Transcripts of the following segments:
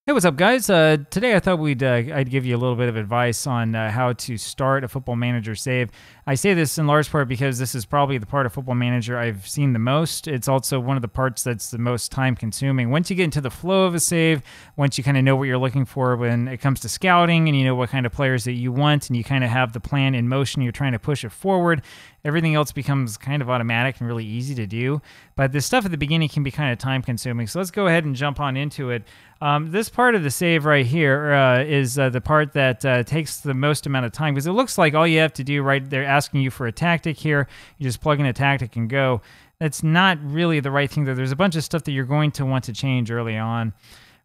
Hey, what's up, guys? Today I thought I'd give you a little bit of advice on how to start a Football Manager save. I say this in large part because this is probably the part of Football Manager I've seen the most. It's also one of the parts that's the most time-consuming. Once you get into the flow of a save, once you kind of know what you're looking for when it comes to scouting, and you know what kind of players that you want, and you kind of have the plan in motion, you're trying to push it forward, everything else becomes kind of automatic and really easy to do. But this stuff at the beginning can be kind of time-consuming. So let's go ahead and jump on into it. This part of the save right here is the part that takes the most amount of time, because it looks like all you have to do, right, they're asking you for a tactic here. You just plug in a tactic and go. That's not really the right thing, though. There's a bunch of stuff that you're going to want to change early on.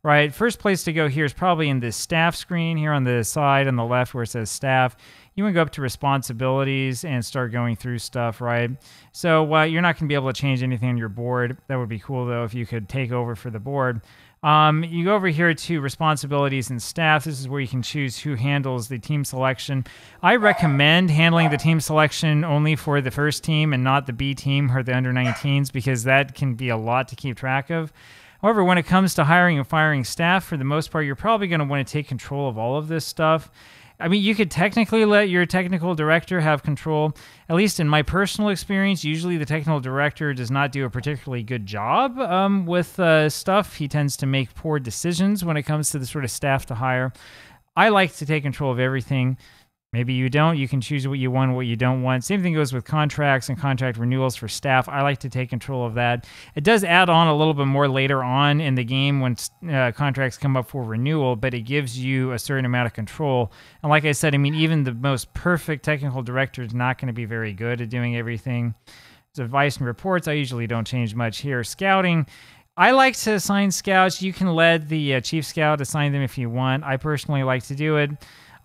Right, first place to go here is probably in this staff screen here on the side on the left where it says staff. You want to go up to responsibilities and start going through stuff, right? So you're not going to be able to change anything on your board. That would be cool, though, if you could take over for the board. You go over here to responsibilities and staff. This is where you can choose who handles the team selection. I recommend handling the team selection only for the first team and not the B team or the under-19s, because that can be a lot to keep track of. However, when it comes to hiring and firing staff, for the most part, you're probably going to want to take control of all of this stuff. I mean, you could technically let your technical director have control. At least in my personal experience, usually the technical director does not do a particularly good job with stuff. He tends to make poor decisions when it comes to the sort of staff to hire. I like to take control of everything. Maybe you don't. You can choose what you want and what you don't want. Same thing goes with contracts and contract renewals for staff. I like to take control of that. It does add on a little bit more later on in the game when contracts come up for renewal, but it gives you a certain amount of control. And like I said, I mean, even the most perfect technical director is not going to be very good at doing everything. So advice and reports, I usually don't change much here. Scouting, I like to assign scouts. You can let the chief scout assign them if you want. I personally like to do it.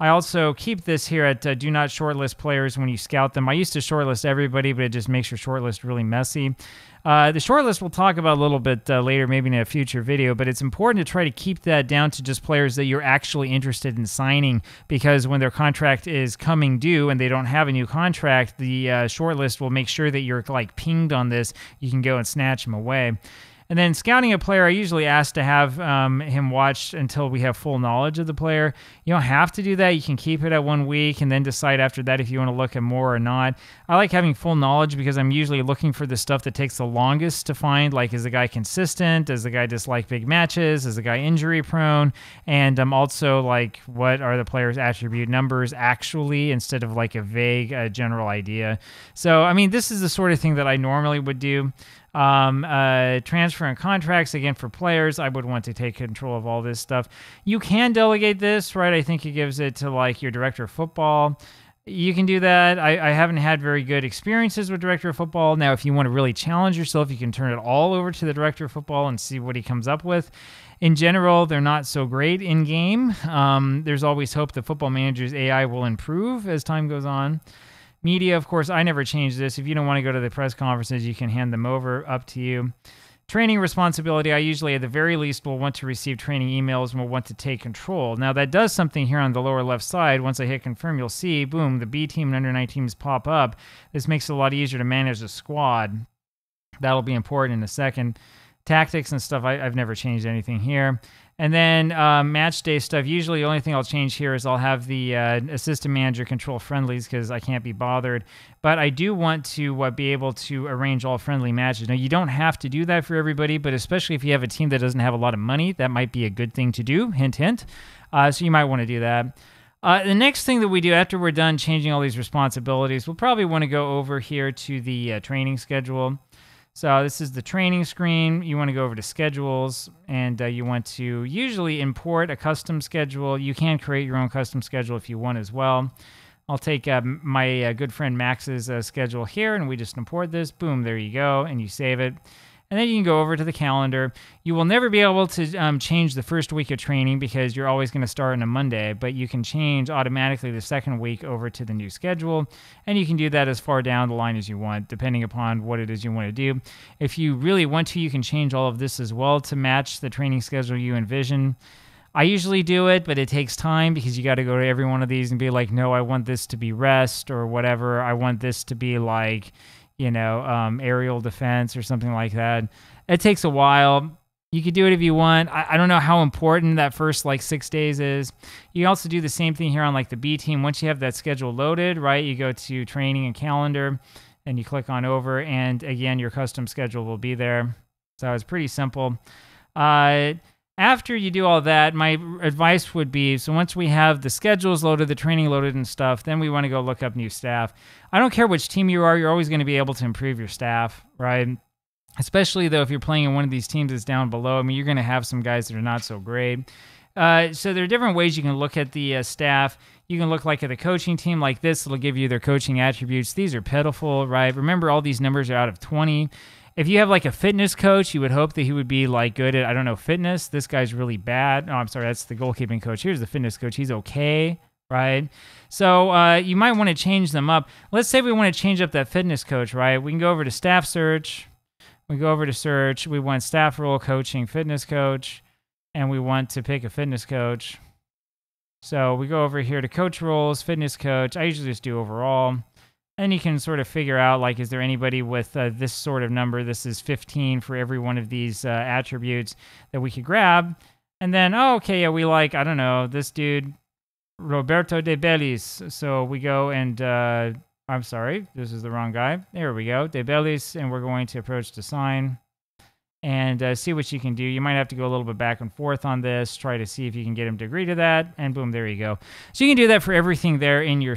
I also keep this here at do not shortlist players when you scout them. I used to shortlist everybody, but it just makes your shortlist really messy. The shortlist we'll talk about a little bit later, maybe in a future video, but it's important to try to keep that down to just players that you're actually interested in signing, because when their contract is coming due and they don't have a new contract, the shortlist will make sure that you're like pinged on this. You can go and snatch them away. And then scouting a player, I usually ask to have him watched until we have full knowledge of the player. You don't have to do that. You can keep it at 1 week and then decide after that if you want to look at more or not. I like having full knowledge because I'm usually looking for the stuff that takes the longest to find. Like, is the guy consistent? Does the guy dislike big matches? Is the guy injury prone? And I'm also like, what are the player's attribute numbers actually, instead of like a vague general idea. So, I mean, this is the sort of thing that I normally would do. Transfer and contracts, again, for players, I would want to take control of all this stuff. You can delegate this, right? I think it gives it to like your director of football. You can do that. I haven't had very good experiences with director of football. Now, if you want to really challenge yourself, you can turn it all over to the director of football and see what he comes up with. In general, they're not so great in game. There's always hope the Football Manager's AI will improve as time goes on. Media, of course, I never change this. If you don't want to go to the press conferences, you can hand them over, up to you. Training responsibility, I usually at the very least will want to receive training emails and will want to take control. Now that does something here on the lower left side. Once I hit confirm, you'll see, boom, the B team and under 19s pop up. This makes it a lot easier to manage the squad. That'll be important in a second. Tactics and stuff, I've never changed anything here. And then match day stuff, usually the only thing I'll change here is I'll have the assistant manager control friendlies because I can't be bothered. But I do want to be able to arrange all friendly matches. Now, you don't have to do that for everybody, but especially if you have a team that doesn't have a lot of money, that might be a good thing to do, hint, hint. So you might want to do that. The next thing that we do after we're done changing all these responsibilities, we'll probably want to go over here to the training schedule. So this is the training screen. You want to go over to schedules, and you want to usually import a custom schedule. You can create your own custom schedule if you want as well. I'll take my good friend Max's schedule here, and we just import this. Boom, there you go, and you save it. And then you can go over to the calendar. You will never be able to change the first week of training because you're always going to start on a Monday, but you can change automatically the second week over to the new schedule, and you can do that as far down the line as you want, depending upon what it is you want to do. If you really want to, you can change all of this as well to match the training schedule you envision. I usually do it, but it takes time because you got to go to every one of these and be like, no, I want this to be rest or whatever. I want this to be like, you know, aerial defense or something like that. It takes a while. You could do it if you want. I don't know how important that first like 6 days is. You can also do the same thing here on like the B team. Once you have that schedule loaded, right, you go to training and calendar and you click on over, and again, your custom schedule will be there. So it's pretty simple. After you do all that, my advice would be, so once we have the schedules loaded, the training loaded and stuff, then we want to go look up new staff. I don't care which team you are, you're always going to be able to improve your staff, right? Especially, though, if you're playing in one of these teams that's down below. I mean, you're going to have some guys that are not so great. So there are different ways you can look at the staff. You can look like at the coaching team like this. It'll give you their coaching attributes. These are pitiful, right? Remember, all these numbers are out of 20. If you have like a fitness coach, you would hope that he would be like good at, I don't know, fitness. This guy's really bad. Oh, I'm sorry, that's the goalkeeping coach. Here's the fitness coach. He's okay, right? So you might want to change them up. Let's say we want to change up that fitness coach, right? We can go over to staff search. We go over to search. We want staff role, coaching, fitness coach, and we want to pick a fitness coach. So we go over here to coach roles, fitness coach. I usually just do overall. And you can sort of figure out, like, is there anybody with this sort of number? This is 15 for every one of these attributes that we could grab. And then, oh, okay, yeah, we like, I don't know, this dude, Roberto De Bellis. So we go and... I'm sorry, this is the wrong guy. There we go, De Bellis, and we're going to approach to sign and see what you can do. You might have to go a little bit back and forth on this, try to see if you can get him to agree to that, and boom, there you go. So you can do that for everything there in your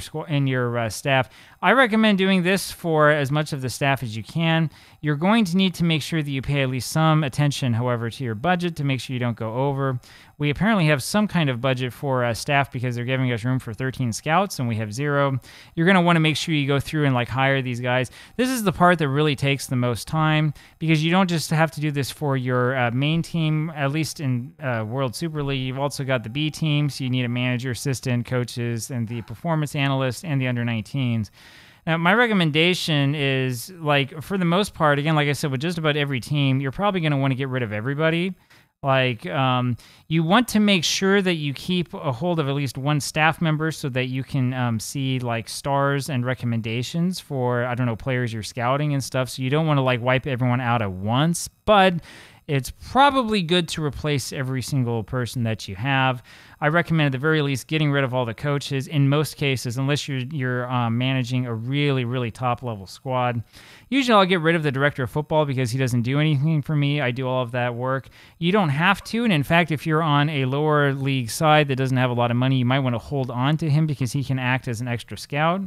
staff. I recommend doing this for as much of the staff as you can. You're going to need to make sure that you pay at least some attention, however, to your budget to make sure you don't go over. We apparently have some kind of budget for staff because they're giving us room for 13 scouts and we have 0. You're going to want to make sure you go through and like hire these guys. This is the part that really takes the most time because you don't just have to do this for your main team, at least in World Super League. You've also got the B team, so you need a manager, assistant, coaches, and the performance analyst and the under-19s. Now, my recommendation is, like, for the most part, again, like I said, with just about every team, you're probably going to want to get rid of everybody. Like, you want to make sure that you keep a hold of at least one staff member so that you can see, like, stars and recommendations for, I don't know, players you're scouting and stuff. So you don't want to, like, wipe everyone out at once, but it's probably good to replace every single person that you have. I recommend at the very least getting rid of all the coaches in most cases, unless you're managing a really, really top-level squad. Usually I'll get rid of the director of football because he doesn't do anything for me. I do all of that work. You don't have to, and in fact, if you're on a lower league side that doesn't have a lot of money, you might want to hold on to him because he can act as an extra scout.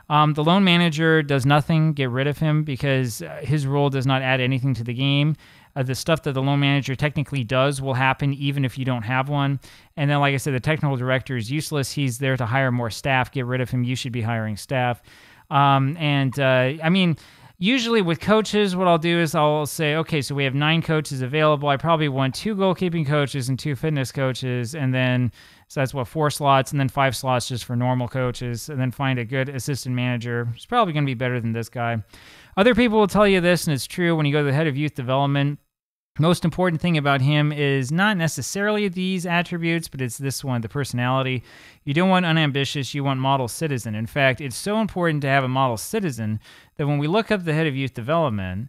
The loan manager does nothing. Get rid of him because his role does not add anything to the game. The stuff that the loan manager technically does will happen even if you don't have one. And then, like I said, the technical director is useless. He's there to hire more staff. Get rid of him. You should be hiring staff. I mean, usually with coaches, what I'll do is I'll say, okay, so we have 9 coaches available. I probably want 2 goalkeeping coaches and 2 fitness coaches. And then, so that's what, 4 slots, and then 5 slots just for normal coaches. And then find a good assistant manager. It's probably going to be better than this guy. Other people will tell you this, and it's true when you go to the head of youth development. Most important thing about him is not necessarily these attributes, but it's this one, the personality. You don't want unambitious, you want model citizen. In fact, it's so important to have a model citizen that when we look up the head of youth development,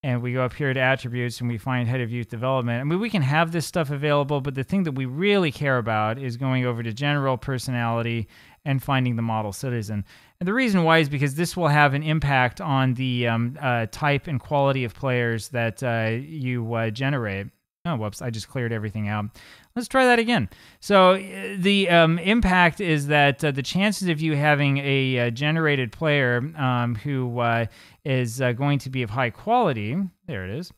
and we go up here to attributes and we find head of youth development, I mean, we can have this stuff available, but the thing that we really care about is going over to general personality and finding the model citizen. And the reason why is because this will have an impact on the type and quality of players that you generate. Oh, whoops, I just cleared everything out. Let's try that again. So the impact is that the chances of you having a generated player who is going to be of high quality, there it is,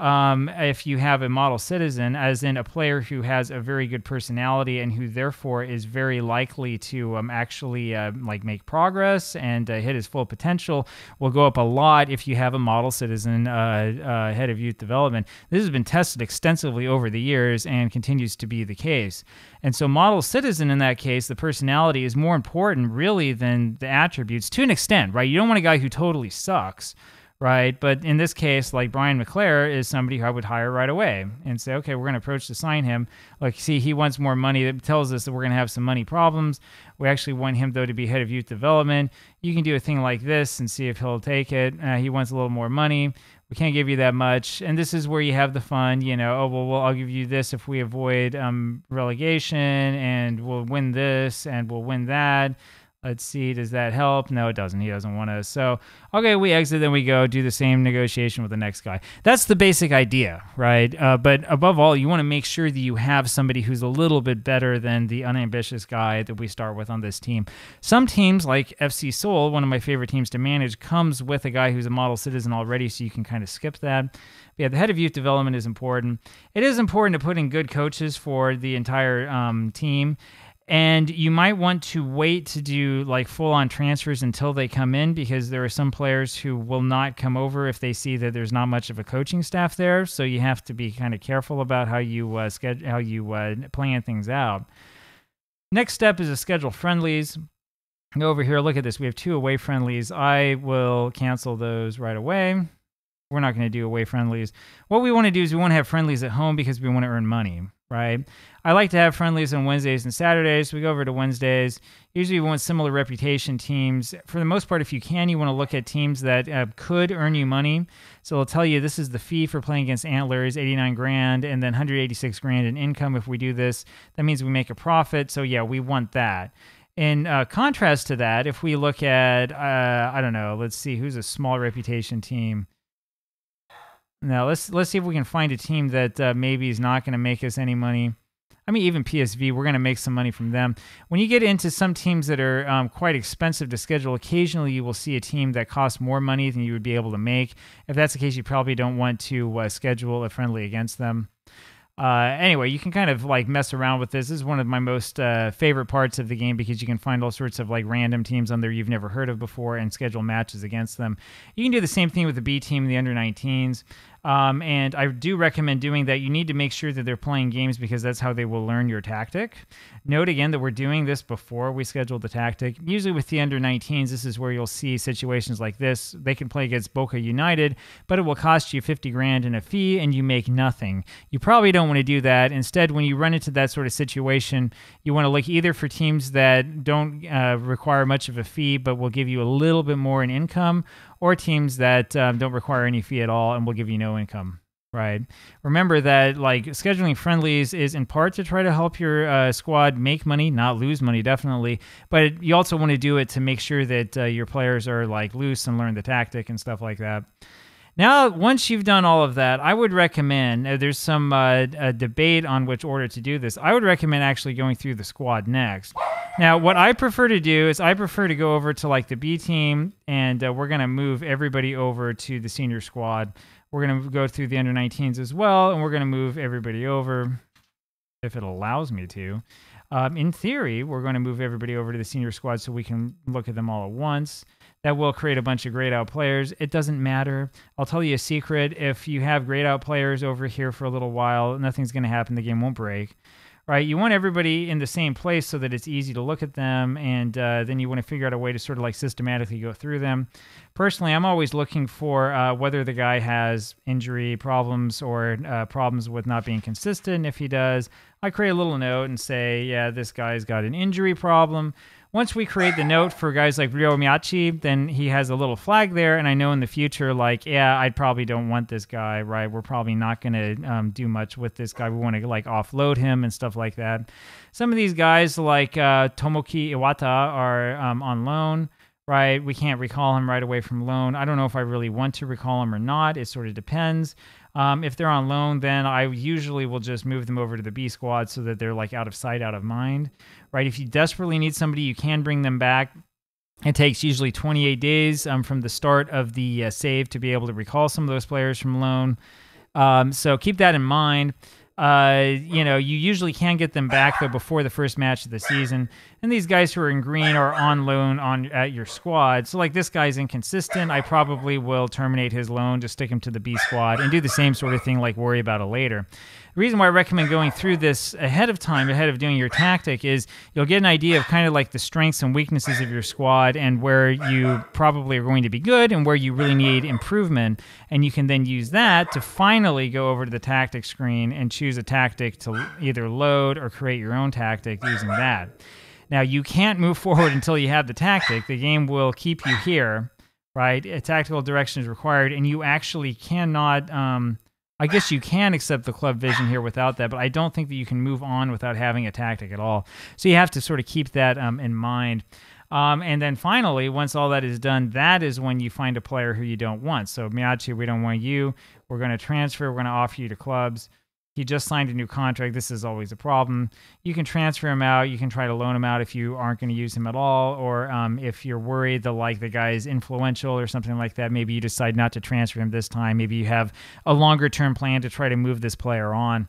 if you have a model citizen, as in a player who has a very good personality and who therefore is very likely to actually like make progress and hit his full potential, will go up a lot if you have a model citizen head of youth development. This has been tested extensively over the years and continues to be the case. And so model citizen in that case, the personality is more important really than the attributes to an extent, right? You don't want a guy who totally sucks, right? But in this case, like Brian McClare is somebody who I would hire right away and say, okay, we're going to approach to sign him. Like, see, he wants more money. That tells us that we're going to have some money problems. We actually want him, though, to be head of youth development. You can do a thing like this and see if he'll take it. He wants a little more money. We can't give you that much. And this is where you have the fun, you know, oh, well, I'll give you this if we avoid relegation, and we'll win this and we'll win that. Let's see, does that help? No, it doesn't. He doesn't want us. So, okay, we exit, then we go do the same negotiation with the next guy. That's the basic idea, right? But above all, you want to make sure that you have somebody who's a little bit better than the unambitious guy that we start with on this team. Some teams, like FC Seoul, one of my favorite teams to manage, comes with a guy who's a model citizen already, so you can kind of skip that. But yeah, the head of youth development is important. It is important to put in good coaches for the entire team. And you might want to wait to do like full-on transfers until they come in, because there are some players who will not come over if they see that there's not much of a coaching staff there. So you have to be kind of careful about how you plan things out. Next step is to schedule friendlies. Go over here, look at this. We have 2 away friendlies. I will cancel those right away. We're not going to do away friendlies. What we want to do is we want to have friendlies at home because we want to earn money, right? I like to have friendlies on Wednesdays and Saturdays. We go over to Wednesdays. Usually we want similar reputation teams. For the most part, if you can, you want to look at teams that could earn you money. So it'll tell you this is the fee for playing against Antlers, 89 grand, and then 186 grand in income if we do this. That means we make a profit. So yeah, we want that. In contrast to that, if we look at, I don't know, let's see, who's a small reputation team? Now, let's see if we can find a team that maybe is not going to make us any money. I mean, even PSV, we're going to make some money from them. When you get into some teams that are quite expensive to schedule, occasionally you will see a team that costs more money than you would be able to make. If that's the case, you probably don't want to schedule a friendly against them. Anyway, you can kind of like mess around with this. This is one of my most favorite parts of the game, because you can find all sorts of like random teams on there you've never heard of before and schedule matches against them. You can do the same thing with the B team, the under-19s. And I do recommend doing that. You need to make sure that they're playing games, because that's how they will learn your tactic. Note again that we're doing this before we schedule the tactic. Usually with the under-19s, this is where you'll see situations like this. They can play against Boca United, but it will cost you 50 grand in a fee and you make nothing. You probably don't want to do that. Instead, when you run into that sort of situation, you want to look either for teams that don't require much of a fee, but will give you a little bit more in income, or teams that don't require any fee at all and will give you no income, right? Remember that like scheduling friendlies is in part to try to help your squad make money, not lose money, definitely. But you also want to do it to make sure that your players are like loose and learn the tactic and stuff like that. Now, once you've done all of that, I would recommend, there's some debate on which order to do this. I would recommend actually going through the squad next. Now, what I prefer to do is I prefer to go over to like the B team, and we're going to move everybody over to the senior squad. We're going to go through the under-19s as well, and we're going to move everybody over if it allows me to. In theory, we're going to move everybody over to the senior squad so we can look at them all at once. That will create a bunch of grayed out players. It doesn't matter. I'll tell you a secret. If you have grayed out players over here for a little while, nothing's going to happen. The game won't break. Right? You want everybody in the same place so that it's easy to look at them, and then you want to figure out a way to sort of like systematically go through them. Personally, I'm always looking for whether the guy has injury problems or problems with not being consistent. If he does, I create a little note and say, yeah, this guy's got an injury problem. Once we create the note for guys like Ryo Miyachi, then he has a little flag there, and I know in the future, like, yeah, I probably don't want this guy, right? We're probably not going to do much with this guy. We want to, like, offload him and stuff like that. Some of these guys, like Tomoki Iwata, are on loan, right? We can't recall him right away from loan. I don't know if I really want to recall him or not. It sort of depends. If they're on loan, then I usually will just move them over to the B squad so that they're like out of sight, out of mind, right? If you desperately need somebody, you can bring them back. It takes usually 28 days from the start of the save to be able to recall some of those players from loan. So keep that in mind. You usually can get them back though before the first match of the season. And these guys who are in green are on loan at your squad. So like this guy's inconsistent. I probably will terminate his loan, just stick him to the B squad and do the same sort of thing, like worry about it later. The reason why I recommend going through this ahead of time, ahead of doing your tactic, is you'll get an idea of kind of like the strengths and weaknesses of your squad and where you probably are going to be good and where you really need improvement. And you can then use that to finally go over to the tactic screen and choose a tactic to either load or create your own tactic using that. Now, you can't move forward until you have the tactic. The game will keep you here, right? A tactical direction is required, and you actually cannot... I guess you can accept the club vision here without that, but I don't think that you can move on without having a tactic at all. So you have to sort of keep that in mind. And then finally, once all that is done, that is when you find a player who you don't want. So Miyachi, we don't want you. We're going to transfer. We're going to offer you to clubs. He just signed a new contract. This is always a problem. You can transfer him out. You can try to loan him out if you aren't going to use him at all, or if you're worried that like the guy is influential or something like that, maybe you decide not to transfer him this time. Maybe you have a longer term plan to try to move this player on.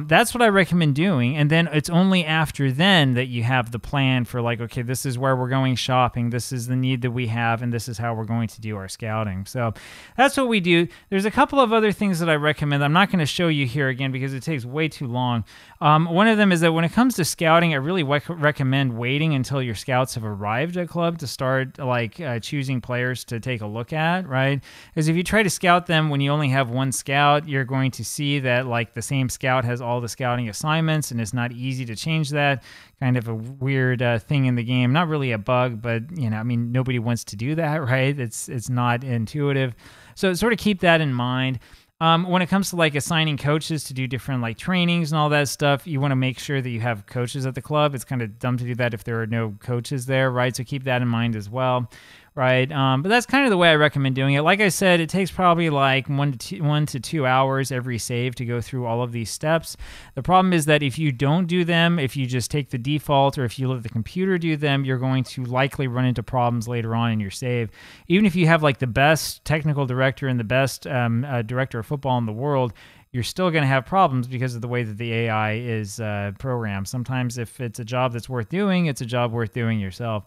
That's what I recommend doing. And then it's only after then that you have the plan for like, okay, this is where we're going shopping. This is the need that we have, and this is how we're going to do our scouting. So that's what we do. There's a couple of other things that I recommend. I'm not going to show you here again because it takes way too long. One of them is that when it comes to scouting, I really recommend waiting until your scouts have arrived at club to start like choosing players to take a look at, right? Because if you try to scout them when you only have one scout, you're going to see that like the same scout has all the scouting assignments, and it's not easy to change that. Kind of a weird thing in the game. Not really a bug, but you know, I mean, nobody wants to do that, right? It's not intuitive. So sort of keep that in mind. When it comes to like assigning coaches to do different like trainings and all that stuff, you want to make sure that you have coaches at the club. It's kind of dumb to do that if there are no coaches there, right? So keep that in mind as well. Right, but that's kind of the way I recommend doing it. Like I said, it takes probably like 1 to 2 hours every save to go through all of these steps. The problem is that if you don't do them, if you just take the default, or if you let the computer do them, you're going to likely run into problems later on in your save. Even if you have like the best technical director and the best director of football in the world, you're still going to have problems because of the way that the AI is programmed. Sometimes if it's a job that's worth doing, it's a job worth doing yourself.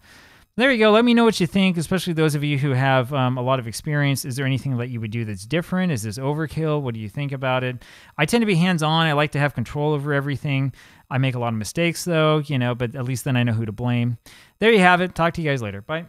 There you go. Let me know what you think, especially those of you who have a lot of experience. Is there anything that you would do that's different? Is this overkill? What do you think about it? I tend to be hands-on. I like to have control over everything. I make a lot of mistakes, though, you know, but at least then I know who to blame. There you have it. Talk to you guys later. Bye.